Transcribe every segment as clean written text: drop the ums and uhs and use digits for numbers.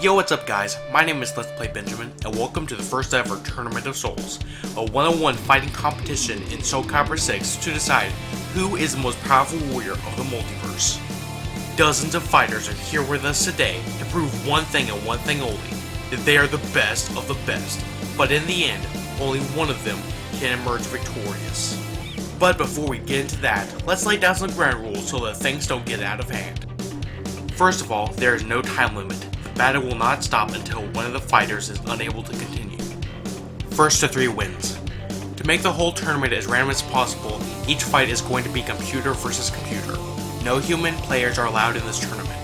Yo, what's up guys? My name is Let's Play Benjamin, and welcome to the first ever Tournament of Souls, a one-on-one fighting competition in Soul Calibur 6 to decide who is the most powerful warrior of the multiverse. Dozens of fighters are here with us today to prove one thing and one thing only, that they are the best of the best, but in the end, only one of them can emerge victorious. But before we get into that, let's lay down some ground rules so that things don't get out of hand. First of all, there is no time limit. The battle will not stop until one of the fighters is unable to continue. First to 3 wins. To make the whole tournament as random as possible, each fight is going to be computer versus computer. No human players are allowed in this tournament.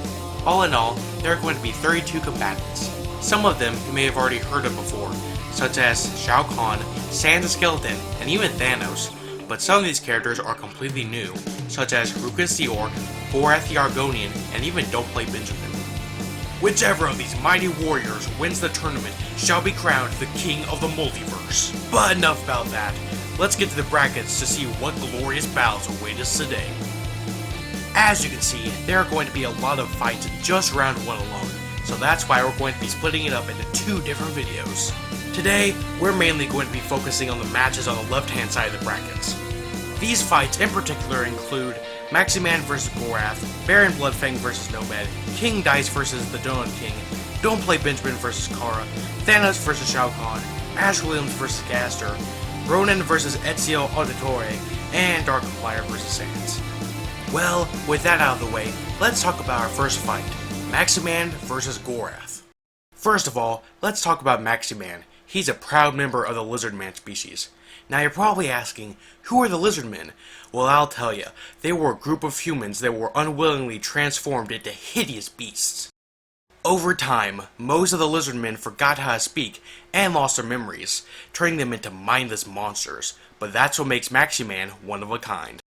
All in all, there are going to be 32 combatants. Some of them you may have already heard of before, such as Shao Kahn, Sans the Skeleton, and even Thanos, but some of these characters are completely new, such as Rukus the Orc, Gorath the Argonian, and even Don't Play Benjamin. Whichever of these mighty warriors wins the tournament shall be crowned the king of the multiverse. But enough about that, let's get to the brackets to see what glorious battles await us today. As you can see, there are going to be a lot of fights in just round 1 alone, so that's why we're going to be splitting it up into 2 different videos. Today, we're mainly going to be focusing on the matches on the left-hand side of the brackets. These fights in particular include Maxie Man vs Gorath, Baron Bloodfang vs Nomid, King Dice vs the Donut King, Don't Play Benjamin vs Cara, Thanos vs Shao Kahn, Ash Williams vs Gaster, Ronin vs Ezio Auditore, and Darkiplier vs Sans. Well, with that out of the way, let's talk about our first fight, Maxie Man vs Gorath. First of all, let's talk about Maxie Man. He's a proud member of the Lizardman species. Now you're probably asking, who are the Lizardmen? Well, I'll tell you, they were a group of humans that were unwillingly transformed into hideous beasts. Over time, most of the Lizardmen forgot how to speak and lost their memories, turning them into mindless monsters, but that's what makes Maxie Man one of a kind.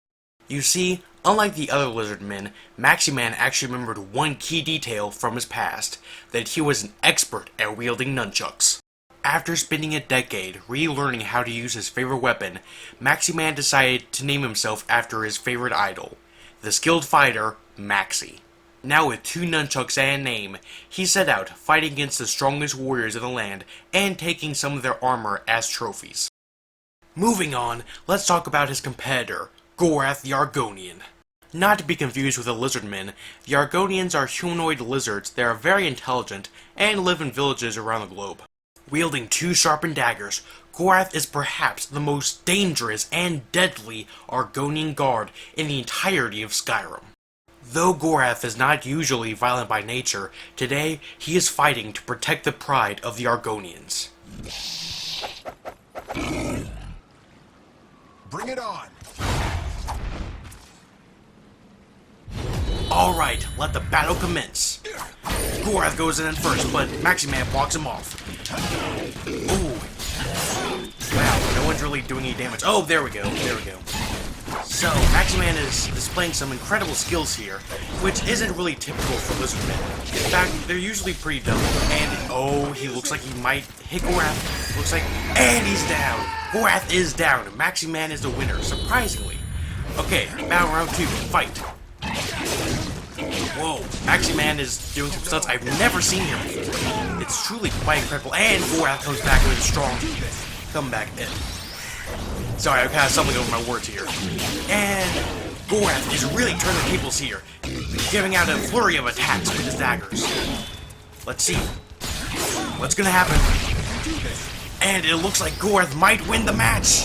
You see, unlike the other Lizardmen, Maxie Man actually remembered one key detail from his past, that he was an expert at wielding nunchucks. After spending a decade relearning how to use his favorite weapon, Maxie Man decided to name himself after his favorite idol, the skilled fighter, Maxie. Now with 2 nunchucks and a name, he set out fighting against the strongest warriors of the land and taking some of their armor as trophies. Moving on, let's talk about his competitor, Gorath the Argonian. Not to be confused with the Lizardmen, the Argonians are humanoid lizards that are very intelligent and live in villages around the globe. Wielding 2 sharpened daggers, Gorath is perhaps the most dangerous and deadly Argonian guard in the entirety of Skyrim. Though Gorath is not usually violent by nature, today he is fighting to protect the pride of the Argonians. Bring it on! Alright, let the battle commence. Gorath goes in first, but Maxie Man blocks him off. Ooh. Wow, no one's really doing any damage. Oh, there we go. So, Maxie Man is displaying some incredible skills here, which isn't really typical for Lizardmen. In fact, they're usually pretty dumb. And, oh, he looks like he might hit Gorath. Looks like, and he's down. Gorath is down. Maxie Man is the winner, surprisingly. Okay, battle round 2, fight. Whoa, Maxie Man is doing some stunts I've never seen here before. It's truly quite incredible, and Gorath comes back with a strong comeback in. Sorry, I'm kind of stumbling over my words here. And Gorath is really turning the tables here, giving out a flurry of attacks with his daggers. Let's see what's gonna happen. And it looks like Gorath might win the match.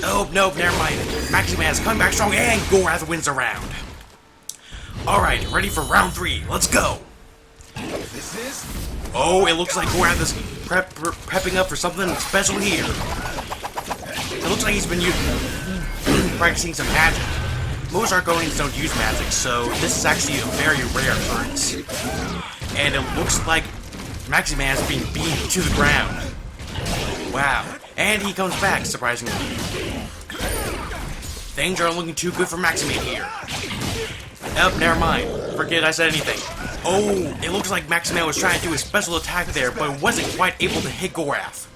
Oh, nope, never mind. Maxie Man is coming back strong, and Gorath wins the round. Alright, ready for round 3. Let's go! Oh, it looks like Gorath is prepping up for something special here. It looks like he's been practicing some magic. Most Argonians don't use magic, so this is actually a very rare occurrence. And it looks like Maxie Man is being beaten to the ground. Wow. And he comes back, surprisingly. Things aren't looking too good for Maxie Man here. Nope, never mind. Forget I said anything. Oh, it looks like Maxie Man was trying to do a special attack there, but wasn't quite able to hit Gorath.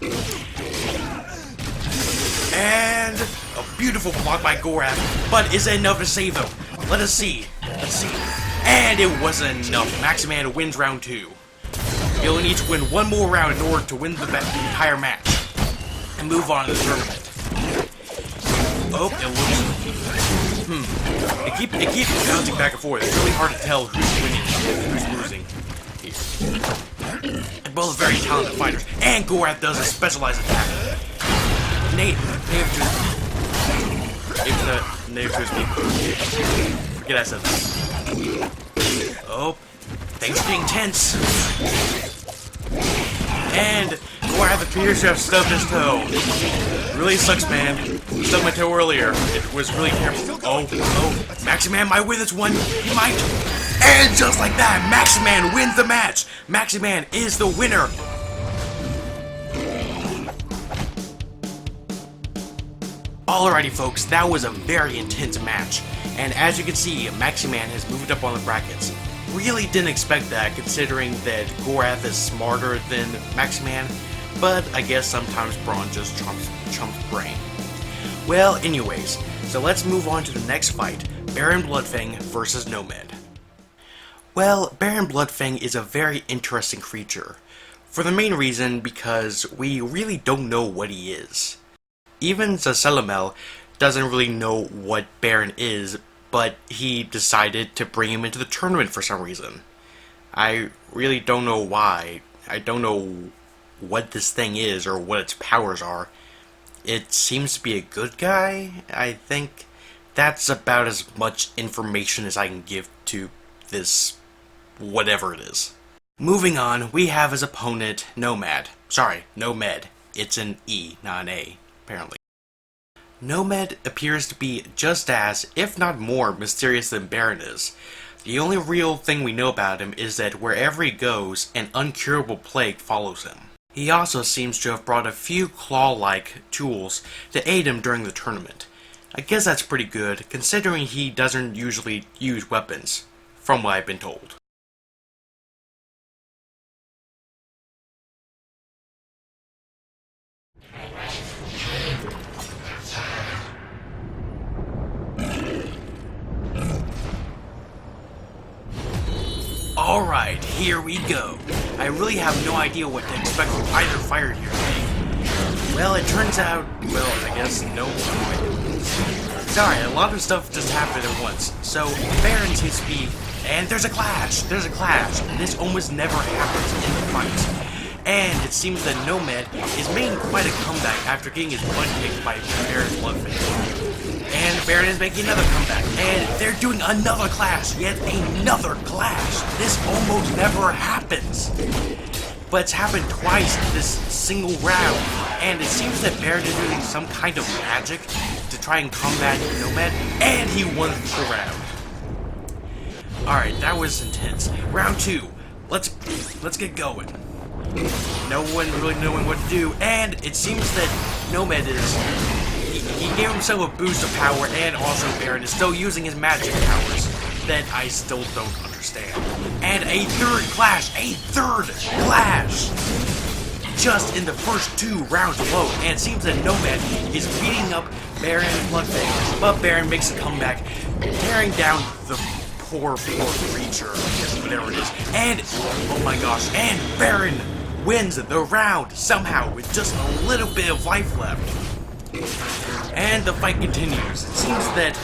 And a beautiful block by Gorath, but is it enough to save him? Let us see. and it wasn't enough. Maxie Man wins round 2. You'll need to win one more round in order to win the entire match and move on to the tournament. Oh, it looks... It keeps bouncing back and forth. It's really hard to tell who's winning and who's losing. They're both very talented fighters. And Gorath does a specialized attack. Forget I said that. Oh, things are getting tense. And Gorath appears to have stubbed his toe. Really sucks, man. Stubbed my toe earlier. It was really terrible. Oh, Maxie Man might win this one. He might. And just like that, Maxie Man wins the match. Maxie Man is the winner. Alrighty folks, that was a very intense match, and as you can see, Maxie Man has moved up on the brackets. Really didn't expect that, considering that Gorath is smarter than Maxie Man, but I guess sometimes brawn just trumps brain. Well, anyways, so let's move on to the next fight, Baron Bloodfang versus Nomid. Well, Baron Bloodfang is a very interesting creature, for the main reason because we really don't know what he is. Even Zasalamal doesn't really know what Baron is, but he decided to bring him into the tournament for some reason. I really don't know why. I don't know what this thing is or what its powers are. It seems to be a good guy. I think that's about as much information as I can give to this whatever it is. Moving on, we have his opponent, Nomid. Sorry, Nomid. It's an E, not an A. Apparently. Nomid appears to be just as, if not more, mysterious than Baron is. The only real thing we know about him is that wherever he goes, an uncurable plague follows him. He also seems to have brought a few claw-like tools to aid him during the tournament. I guess that's pretty good, considering he doesn't usually use weapons, from what I've been told. Alright, here we go. I really have no idea what to expect from either fighter here today. Well, it turns out, I guess no one. Sorry, a lot of stuff just happened at once. So, Baron seems to be... And there's a clash! This almost never happens in the fight. And it seems that Nomid is making quite a comeback after getting his butt kicked by Baron Bloodfang. And Baron is making another comeback. And they're doing another clash. Yet another clash. This almost never happens. But it's happened twice in this single round. And it seems that Baron is doing some kind of magic to try and combat Nomid. And he won the round. Alright, that was intense. Round 2. Let's get going. No one really knowing what to do, and it seems that Nomid he gave himself a boost of power, and also Baron is still using his magic powers that I still don't understand. And a third clash! Just in the first 2 rounds alone, and it seems that Nomid is beating up Baron Bloodfang, but Baron makes a comeback, tearing down the poor creature, whatever it is, and, oh my gosh, and Baron wins the round somehow with just a little bit of life left. And the fight continues. It seems that,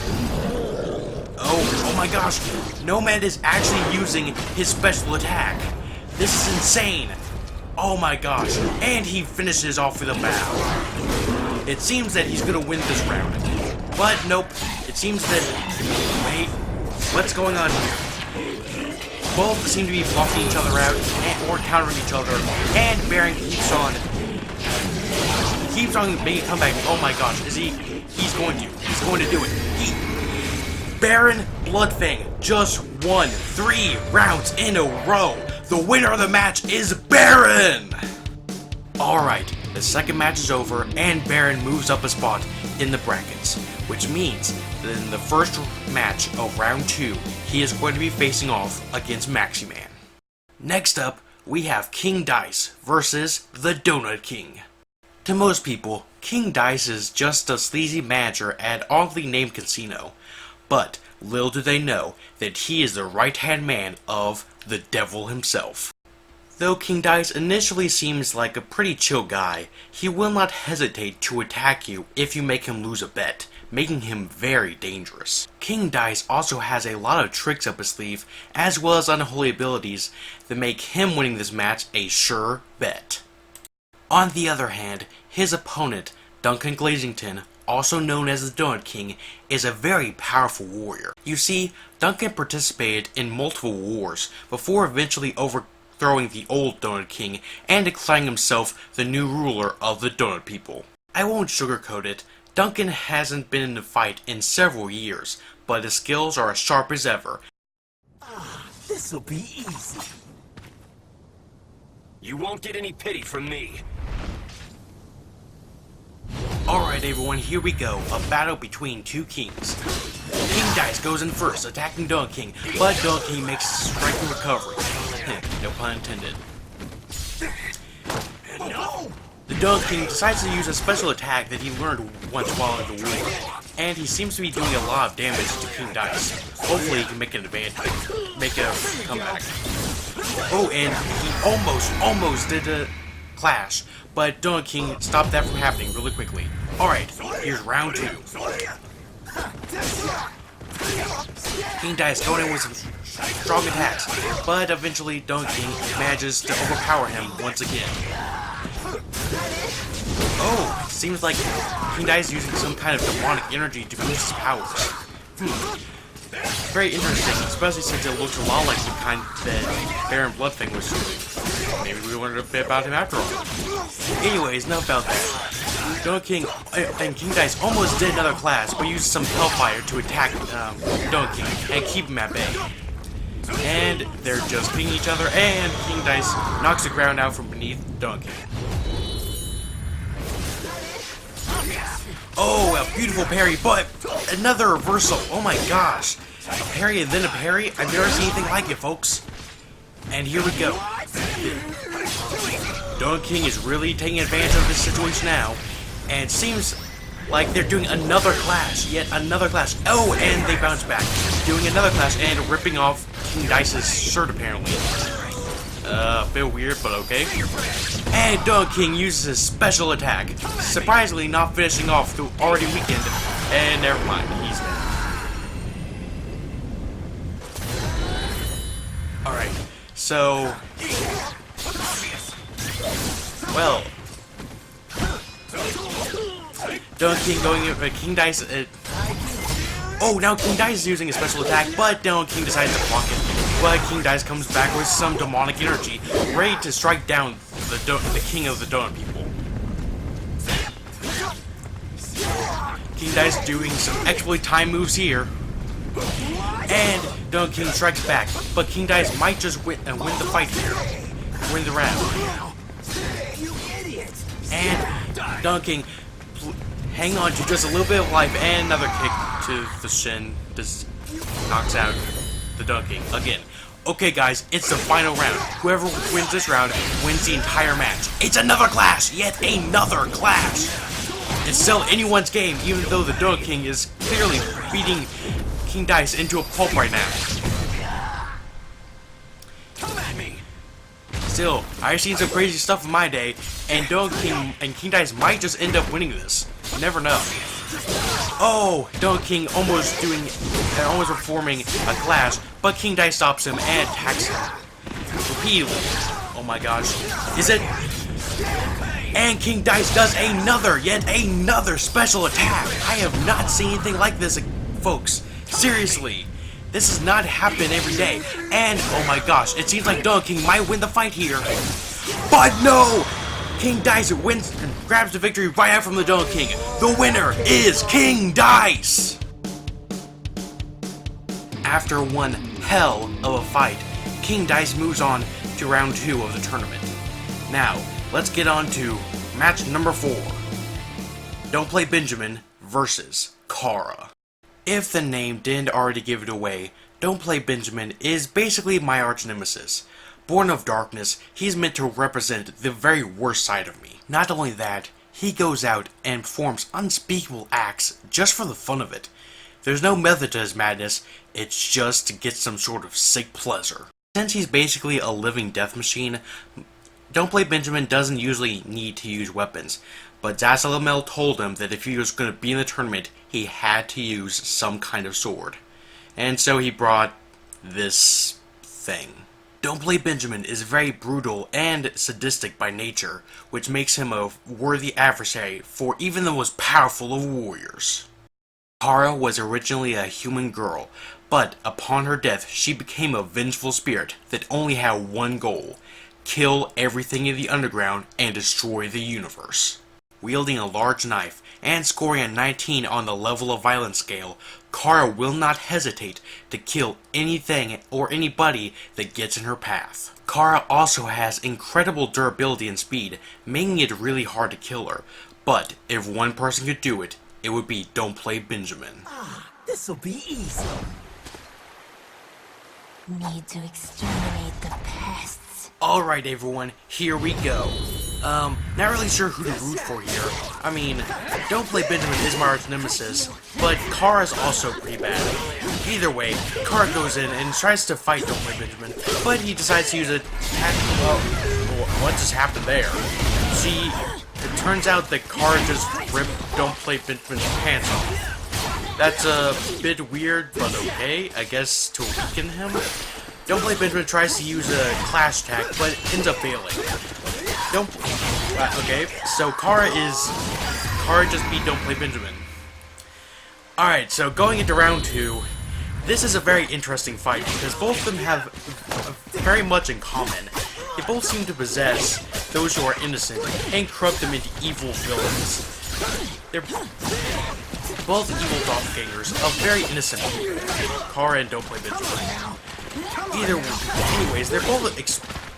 oh my gosh, Nomid is actually using his special attack. This is insane. Oh my gosh, and he finishes off with a bow. It seems that he's gonna win this round, but nope, it seems that, wait, what's going on here? Both seem to be blocking each other out, or countering each other, and Baron keeps on making a comeback. Oh my gosh, he's going to do it. Baron Bloodfang just won 3 rounds in a row. The winner of the match is Baron! Alright, the second match is over, and Baron moves up a spot in the brackets, which means that in the first match of round 2, he is going to be facing off against Maxie Man. Next up, we have King Dice versus the Donut King. To most people, King Dice is just a sleazy manager at an oddly named casino, but Little do they know that he is the right-hand man of the devil himself. Though King Dice initially seems like a pretty chill guy, he will not hesitate to attack you if you make him lose a bet, making him very dangerous. King Dice also has a lot of tricks up his sleeve, as well as unholy abilities that make him winning this match a sure bet. On the other hand, his opponent, Duncan Glazington, also known as the Donut King, is a very powerful warrior. You see, Duncan participated in multiple wars before eventually overthrowing the old Donut King and declaring himself the new ruler of the Donut People. I won't sugarcoat it, Duncan hasn't been in a fight in several years, but his skills are as sharp as ever. This'll be easy. You won't get any pity from me. Alright everyone, here we go, a battle between two kings. King Dice goes in first, attacking Donut King, but Donut King makes a striking recovery. No pun intended. The Donut King decides to use a special attack that he learned once while in the war, and he seems to be doing a lot of damage to King Dice. Hopefully he can make an advantage, make a comeback. Oh, and he almost did a clash, but Donut King stopped that from happening really quickly. Alright, here's round 2. King Dice going in with some strong attacks, but eventually Donut King manages to overpower him once again. Oh, seems like King Dice is using some kind of demonic energy to boost his powers. Very interesting, especially since it looks a lot like the kind that Baron Bloodfang was using. Maybe we learned a bit about him after all. Anyways, enough about that. Donut King and King Dice almost did another clash, but used some Hellfire to attack Donut King and keep him at bay. And they're just hitting each other, and King Dice knocks the ground out from beneath Donut King. Oh, a beautiful parry, but another reversal. Oh my gosh. A parry and then a parry? I've never seen anything like it, folks. And here we go. Donut King is really taking advantage of this situation now. And it seems like they're doing another clash. Yet another clash. Oh, and they bounce back. Doing another clash and ripping off King Dice's shirt, apparently. A bit weird, but okay. And Donut King uses his special attack, surprisingly not finishing off the already weakened, and never mind, he's dead. Alright, so... Well... Donut King going in, King Dice... oh, now King Dice is using a special attack, but Donut King decides to block it. But King Dice comes back with some demonic energy, ready to strike down the king of the Donut People. King Dice doing some exploit time moves here. And Donut King strikes back, but King Dice might just win the fight here. Win the round. And Donut King hang on to just a little bit of life, and another kick to the shin just knocks out the Donut King again. Okay guys, it's the final round. Whoever wins this round wins the entire match. It's another clash! Yet another clash! It's still anyone's game, even though the Donut King is clearly beating King Dice into a pulp right now. Come at me. Still, I've seen some crazy stuff in my day, and Donut King and King Dice might just end up winning this. You never know. Oh, Donut King almost performing a clash, but King Dice stops him and attacks him repeatedly. Oh my gosh. Is it? And King Dice does yet another special attack. I have not seen anything like this, folks. Seriously. This does not happen every day. And, oh my gosh, it seems like Donut King might win the fight here. But no! King Dice wins and grabs the victory right out from the Donut King. The winner is King Dice! After one hell of a fight, King Dice moves on to round 2 of the tournament. Now, let's get on to match number 4. Don't Play Benjamin versus Cara. If the name didn't already give it away, Don't Play Benjamin is basically my arch nemesis. Born of Darkness, he's meant to represent the very worst side of me. Not only that, he goes out and performs unspeakable acts just for the fun of it. There's no method to his madness, it's just to get some sort of sick pleasure. Since he's basically a living death machine, Don't Play Benjamin doesn't usually need to use weapons, but Zasalamal told him that if he was going to be in the tournament, he had to use some kind of sword. And so he brought this thing. Don't Play Benjamin is very brutal and sadistic by nature, which makes him a worthy adversary for even the most powerful of warriors. Cara was originally a human girl, but upon her death she became a vengeful spirit that only had one goal: kill everything in the underground and destroy the universe. Wielding a large knife and scoring a 19 on the level of violence scale, Cara will not hesitate to kill anything or anybody that gets in her path. Cara also has incredible durability and speed, making it really hard to kill her, but if one person could do it, it would be Don't Play Benjamin. This'll be easy. Need to exterminate the pests. Alright everyone, here we go. Not really sure who to root for here. I mean, Don't Play Benjamin is my arch nemesis, but Cara's also pretty bad. Either way, Cara goes in and tries to fight Don't Play Benjamin, but he decides to use a what just happened there? See, it turns out that Cara just ripped Don't Play Benjamin's pants off. That's a bit weird, but okay, I guess to weaken him. Don't Play Benjamin tries to use a clash attack, but ends up failing. Okay, so Cara just beat Don't Play Benjamin. Alright, so going into round 2, this is a very interesting fight, because both of them have very much in common. They both seem to possess those who are innocent, and corrupt them into evil villains. They're both evil doppelgangers of very innocent people, Cara and Don't Play Benjamin. Anyways, they're both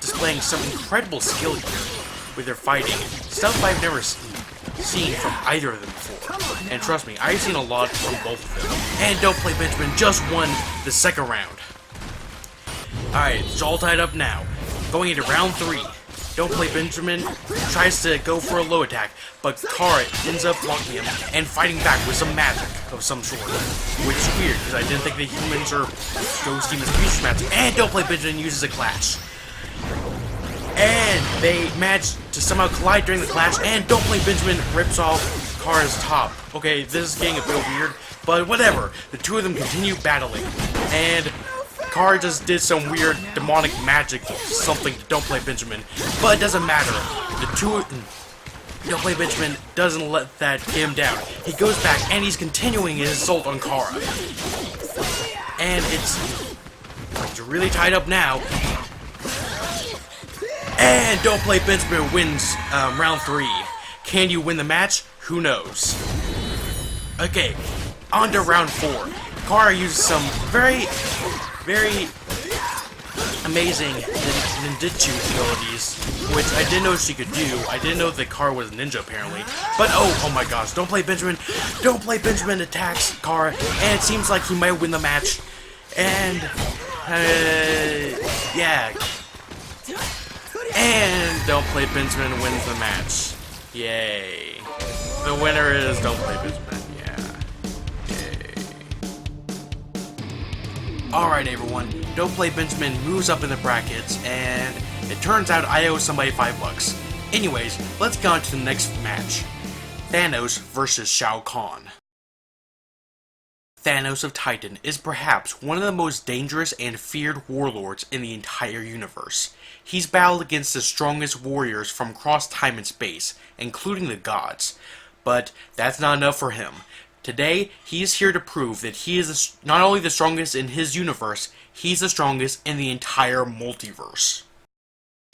displaying some incredible skill here with their fighting, stuff I've never seen from either of them before. And trust me, I've seen a lot from both of them. And Don't Play Benjamin just won the second round. Alright, it's all tied up now. Going into round 3. Don't Play Benjamin tries to go for a low attack, but Cara ends up blocking him and fighting back with some magic of some sort. Which is weird, because I didn't think the humans or those demons could use magic. And Don't Play Benjamin uses a clash. And they manage to somehow collide during the clash, and Don't Play Benjamin rips off Cara's top. Okay, this is getting a bit weird, but whatever. The two of them continue battling, and Cara just did some weird demonic magic something to Don't Play Benjamin, but it doesn't matter. Don't Play Benjamin doesn't let that get him down. He goes back and he's continuing his assault on Cara. And it's really tied up now. And Don't Play Benjamin wins round 3. Can you win the match? Who knows? Okay, on to round 4. Cara uses some very amazing ninjutsu abilities, which I didn't know she could do. I didn't know that Cara was a ninja, apparently. But oh my gosh, Don't Play Benjamin attacks Cara, and it seems like he might win the match. And, yeah. And Don't Play Benjamin wins the match. Yay. The winner is Don't Play Benjamin. Alright everyone, Don't Play Benjamin moves up in the brackets, and it turns out I owe somebody $5. Anyways, let's go on to the next match. Thanos versus Shao Kahn. Thanos of Titan is perhaps one of the most dangerous and feared warlords in the entire universe. He's battled against the strongest warriors from across time and space, including the gods. But that's not enough for him. Today, he is here to prove that he is not only the strongest in his universe, he's the strongest in the entire multiverse.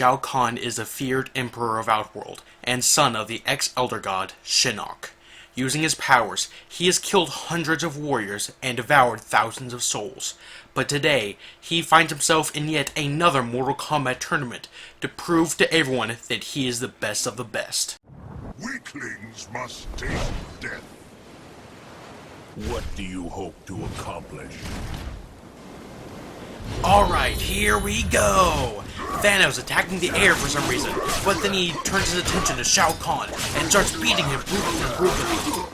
Shao Kahn is the feared Emperor of Outworld, and son of the ex-Elder God, Shinnok. Using his powers, he has killed hundreds of warriors and devoured thousands of souls. But today, he finds himself in yet another Mortal Kombat tournament to prove to everyone that he is the best of the best. Weaklings must taste death. What do you hope to accomplish? Alright, here we go! Thanos attacking the air for some reason, but then he turns his attention to Shao Kahn and starts beating him brutally.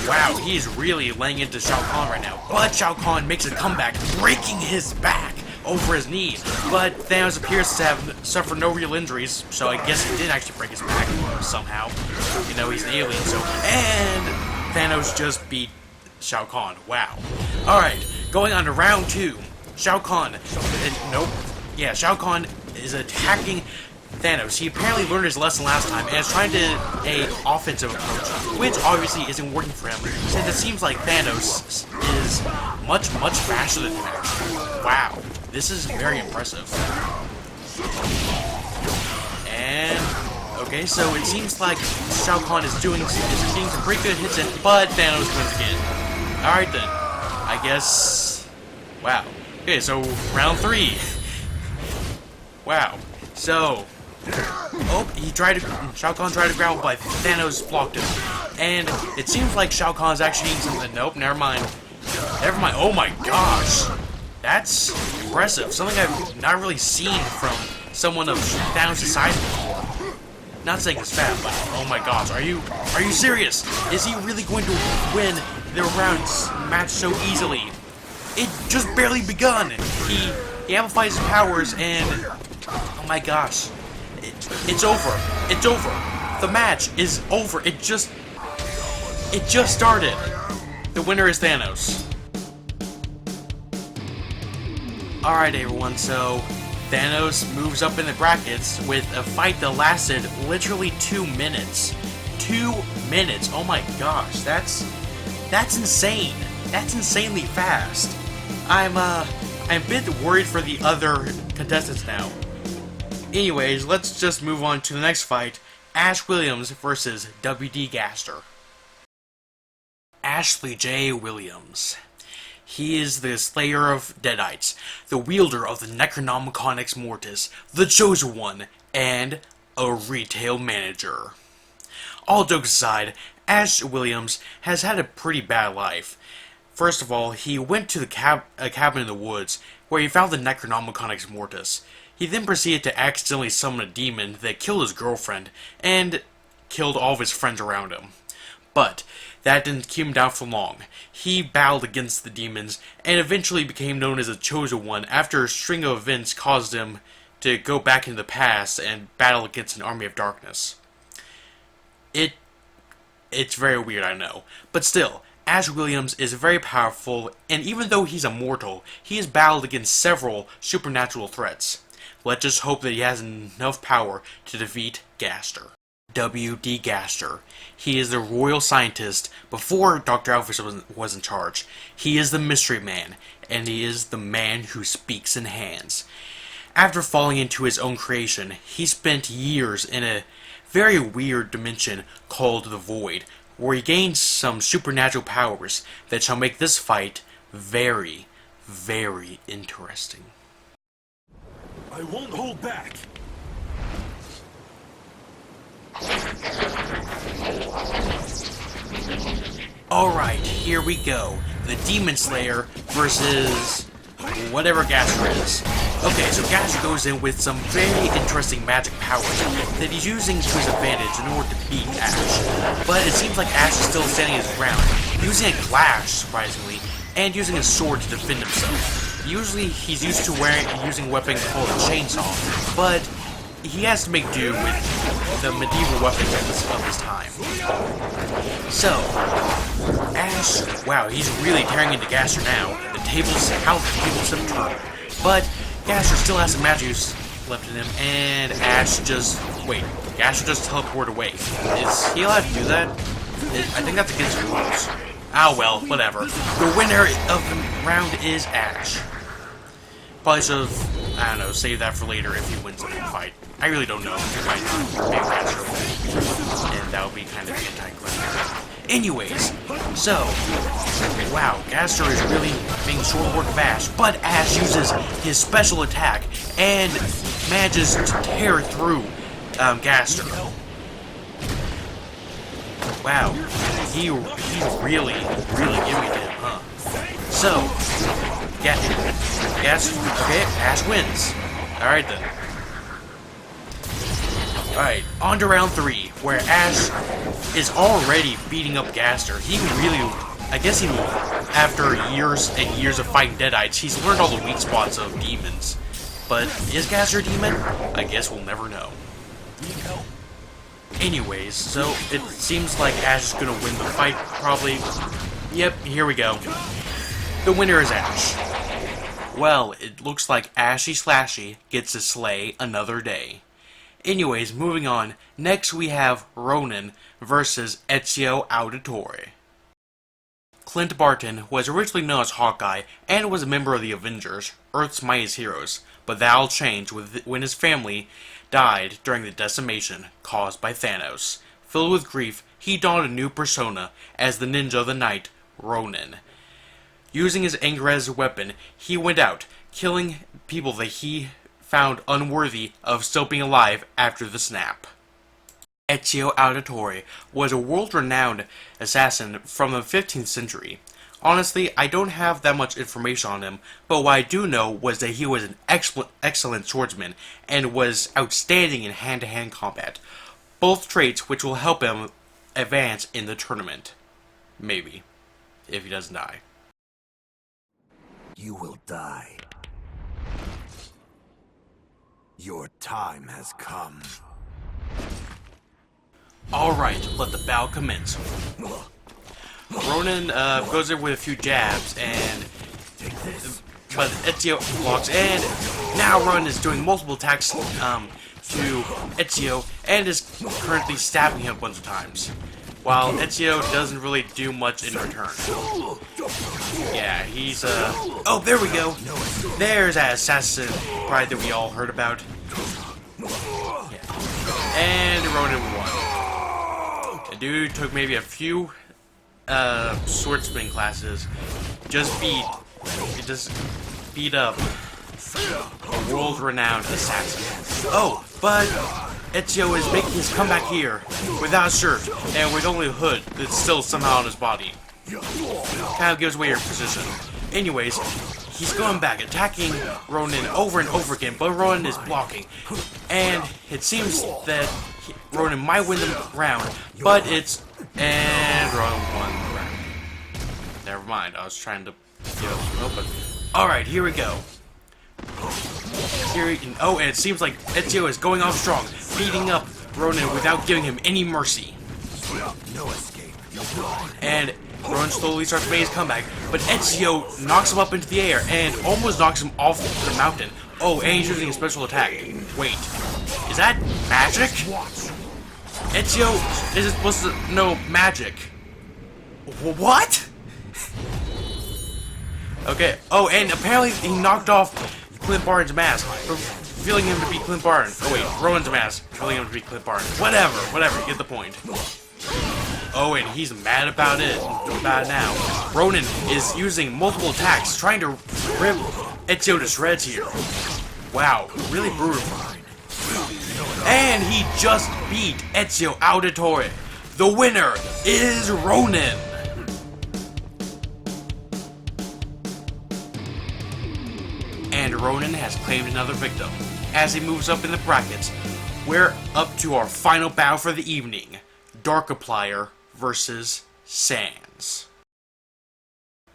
Wow, he's really laying into Shao Kahn right now. But Shao Kahn makes a comeback, breaking his back over his knee. But Thanos appears to have suffered no real injuries, so I guess he did actually break his back somehow. You know, he's an alien, so... And Thanos just beat Shao Kahn. Wow. Alright, going on to round 2. Shao Kahn... nope. Yeah, Shao Kahn is attacking Thanos. He apparently learned his lesson last time and is trying to a offensive approach, which obviously isn't working for him, since it seems like Thanos is much faster than him actually. Wow, this is very impressive. And okay, so it seems like Shao Kahn is getting some pretty good hits in, but Thanos wins again. Alright then. I guess wow. Okay, so round 3. Wow. So oh, Shao Kahn tried to grapple, but Thanos blocked him. And it seems like Shao Kahn's actually eating something. Nope, never mind. Never mind. Oh my gosh. That's impressive. Something I've not really seen from someone of Thanos' size before. Not saying it's fat, but oh my gosh, are you serious? Is he really going to win the rounds match so easily? It just barely begun. He amplifies his powers and oh my gosh. It's over. It's over. The match is over. It just started. The winner is Thanos. Alright everyone, so Thanos moves up in the brackets with a fight that lasted literally 2 minutes. 2 minutes. Oh my gosh, that's insane. That's insanely fast. I'm a bit worried for the other contestants now. Anyways, let's just move on to the next fight. Ash Williams versus W.D. Gaster. Ashley J. Williams. He is the slayer of Deadites, the wielder of the Necronomicon Ex Mortis, the Chosen One, and a retail manager. All jokes aside, Ash Williams has had a pretty bad life. First of all, he went to a cabin in the woods, where he found the Necronomicon Ex Mortis. He then proceeded to accidentally summon a demon that killed his girlfriend, and killed all of his friends around him. But that didn't keep him down for long. He battled against the demons, and eventually became known as the Chosen One after a string of events caused him to go back into the past and battle against an army of darkness. It's very weird, I know. But still, Ash Williams is very powerful, and even though he's immortal, he has battled against several supernatural threats. Let's just hope that he has enough power to defeat Gaster. W.D. Gaster. He is the royal scientist before Dr. Alphys was in charge. He is the mystery man, and he is the man who speaks in hands. After falling into his own creation, he spent years in a very weird dimension called the Void, where he gained some supernatural powers that shall make this fight very, very interesting. I won't hold back. Alright, here we go. The Demon Slayer versus whatever Gaster is. Okay, so Gaster goes in with some very interesting magic powers that he's using to his advantage in order to beat Ash. But it seems like Ash is still standing his ground, using a glass, surprisingly, and using a sword to defend himself. Usually he's used to using a weapon called a chainsaw, but he has to make do with the medieval weapons of his time. So, Ash, wow, he's really tearing into Gaster now. How the tables have turned. But Gaster still has some magic left in him, and Ash just, wait, Gaster just teleported away. Is he allowed to do that? I think that's against the rules. Ah well, whatever. The winner of the round is Ash. Probably should have, I don't know, save that for later if he wins the fight. I really don't know. He might not be a Gaster win, and that would be kind of anticlimactic. Anyways, so, wow, Gaster is really being short work of Ash, but Ash uses his special attack and manages to tear through Gaster. Wow, he really giving it to him, huh? So, okay, Ash wins. Alright then. Alright, on to round 3, where Ash is already beating up Gaster. He really, I guess after years and years of fighting Deadites, he's learned all the weak spots of demons. But is Gaster a demon? I guess we'll never know. Anyways, so it seems like Ash is gonna win the fight, probably. Yep, here we go. The winner is Ash. Well, it looks like Ashy Slashy gets to slay another day. Anyways, moving on. Next we have Ronin versus Ezio Auditore. Clint Barton was originally known as Hawkeye and was a member of the Avengers, Earth's Mightiest Heroes, but that all changed when his family died during the decimation caused by Thanos. Filled with grief, he donned a new persona as the Ninja of the Night, Ronin. Using his anger as a weapon, he went out, killing people that he found unworthy of still being alive after the snap. Ezio Auditore was a world-renowned assassin from the 15th century. Honestly, I don't have that much information on him, but what I do know was that he was an excellent swordsman and was outstanding in hand-to-hand combat. Both traits which will help him advance in the tournament. Maybe. If he doesn't die. You will die. Your time has come. Alright, let the battle commence. Ronin goes in with a few jabs, but Ezio blocks, and now Ronin is doing multiple attacks to Ezio, and is currently stabbing him a bunch of times, while Ezio doesn't really do much in return. Yeah, he's, oh, there we go! There's that assassin pride that we all heard about. Yeah. And Ronin won. The dude took maybe a few swordsman classes, just beat up a world-renowned assassin. Oh, but Ezio is making his comeback here without a shirt and with only a hood that's still somehow on his body. Kind of gives away your position. Anyways, he's going back, attacking Ronin over and over again, but Ronin is blocking. And it seems that Ronin might win the round, but it's... And Ronin won the round. Never mind, I was trying to get it open. Alright, here we go. Oh, and it seems like Ezio is going off strong, beating up Ronin without giving him any mercy. No escape. And Ronin slowly starts to make his comeback, but Ezio knocks him up into the air and almost knocks him off the mountain. Oh, and he's using a special attack. Wait, is that magic? Ezio isn't supposed to know magic. What? Okay, oh, and apparently he knocked off Clint Barton's mask, revealing him to be Clint Barton. Oh wait, Ronin's mask, revealing him to be Clint Barton. Whatever, you get the point. Oh, and he's mad about it. Bad now. Ronin is using multiple attacks, trying to rip Ezio to shreds here. Wow, really brutal. And he just beat Ezio Auditore. The winner is Ronin. And Ronin has claimed another victim. As he moves up in the brackets, we're up to our final battle for the evening. Darkiplier versus Sans.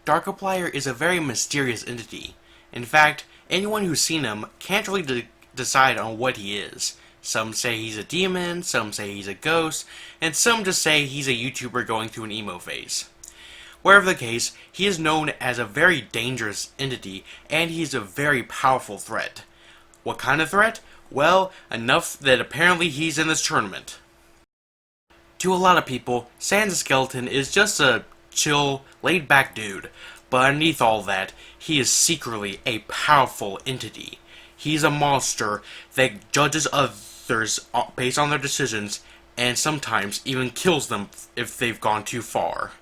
Darkiplier is a very mysterious entity. In fact, anyone who's seen him can't really decide on what he is. Some say he's a demon, some say he's a ghost, and some just say he's a YouTuber going through an emo phase. Whatever the case, he is known as a very dangerous entity, and he's a very powerful threat. What kind of threat? Well, enough that apparently he's in this tournament. To a lot of people, Sans the Skeleton is just a chill, laid-back dude, but underneath all that, he is secretly a powerful entity. He's a monster that judges others based on their decisions, and sometimes even kills them if they've gone too far.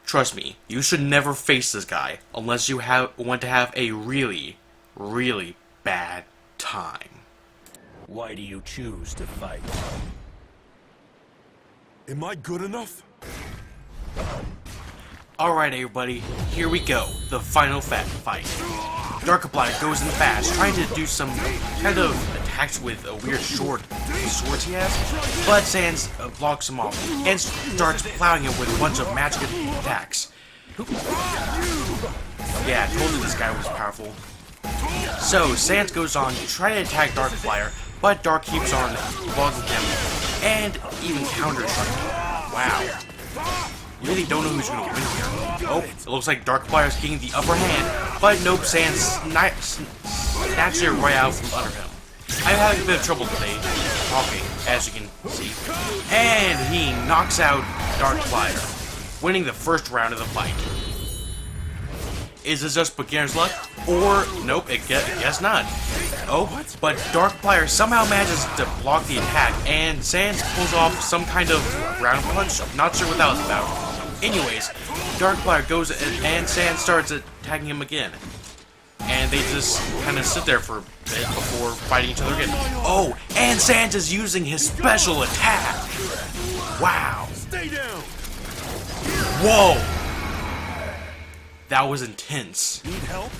Trust me, you should never face this guy unless you want to have a really, really bad time. Why do you choose to fight? Am I good enough? Alright everybody, here we go, the final fight. Darkiplier goes in fast, trying to do some kind of attacks with a weird sword he has, but Sans blocks him off and starts plowing him with a bunch of magic attacks. Yeah, I told you this guy was powerful. So, Sans goes on to try to attack Darkfire, but Dark keeps on blocking him and even counters him. Wow. Really don't know who's going to win here. Oh, it looks like Darkfire is getting the upper hand, but nope, Sans snatched it right out from under him. I'm having a bit of trouble today talking, as you can see. And he knocks out Darkfire, winning the first round of the fight. Is this just beginner's luck? Or, nope, I guess not. Oh, but Darkfire somehow manages to block the attack, and Sans pulls off some kind of ground punch. I'm not sure what that was about. Anyways, Darkfire goes and Sans starts attacking him again. And they just kind of sit there for a bit before fighting each other again. Oh, and Sans is using his special attack! Wow. Stay down. Whoa! That was intense. Need help?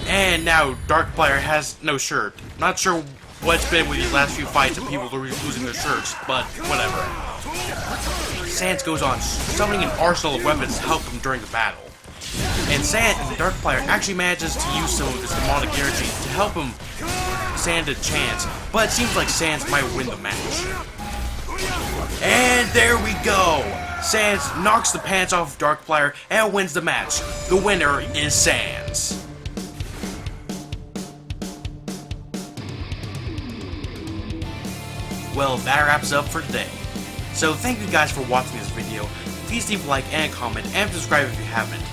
And now Darkfire has no shirt. Not sure what's been with these last few fights and people are losing their shirts, but whatever. Sans goes on, summoning an arsenal of weapons to help him during the battle. And Darkfire actually manages to use some of his demonic energy to help him stand a chance, but it seems like Sans might win the match. And there we go! Sans knocks the pants off of Darkfire and wins the match. The winner is Sans. Well, that wraps up for today. So thank you guys for watching this video. Please leave a like and a comment and subscribe if you haven't.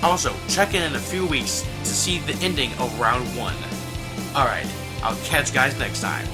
Also, check in a few weeks to see the ending of round 1. Alright, I'll catch you guys next time.